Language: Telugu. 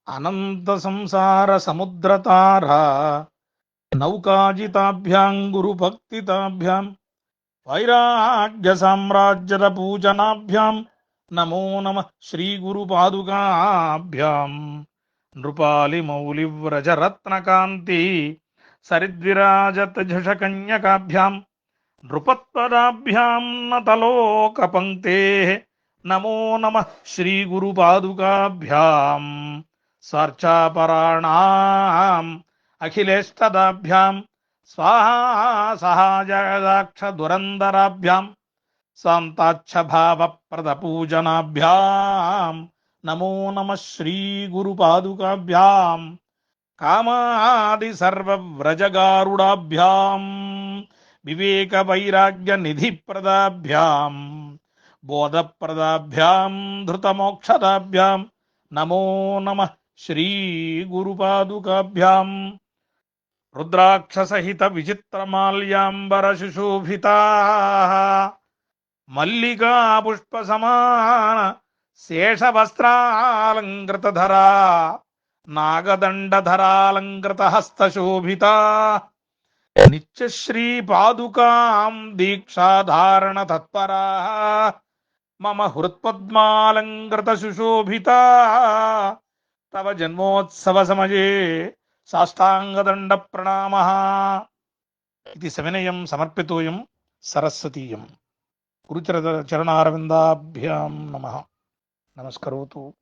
అనంత సంసార సముద్రతారా నౌకాజితాభ్యాం గురు భక్తితాభ్యాం వైరాగ్య సామ్రాజ్యద పూజనాభ్యాం నమో నమ శ్రీ గురు పాదుకాభ్యాం నృపాలి మౌలి వ్రజరత్నకాంతి సరిద్విరాజత్ ఝషకన్యకాభ్యాం నృపత్పదాభ్యాం నతలోక పంక్తే నమో నమ శ్రీ గురు పాదుకాభ్యాం సార్చాపరాణాం అఖిలేష్టదాభ్యాం స్వాహా సహాజగదాక్ష దురందరాభ్యాం శాంతాక్ష భావ ప్రద పూజనాభ్యాం నమో నమ శ్రీ గురు పాదుకాభ్యాం కామాది సర్వవ్రజగారుడాభ్యాం వివేక వైరాగ్య నిధి ప్రదాభ్యాం బోధప్రదాభ్యాం ధృతమోక్షదాభ్యాం నమో నమ శ్రీ గురు పాదుకాభ్యాం రుద్రాక్షసహిత విచిత్రమాల్యాంబర శుశోభితా మల్లికా పుష్ప సమాన శేషవస్త్రాలంకృతధరా నాగదండధరాలంకృత హస్తశోభితా నిత్యశ్రీ పాదుకాం దీక్షాధారణ తత్పరా మమ హృత్పద్మాలంకృత సుశోభితా తవ జన్మోత్సవ సమయే సాష్టాంగదండ ప్రణామః ఇది సవినయం సమర్పితోయం సరస్వతీయం గురుచరణారవిందాభ్యాం నమః నమస్కరోతు.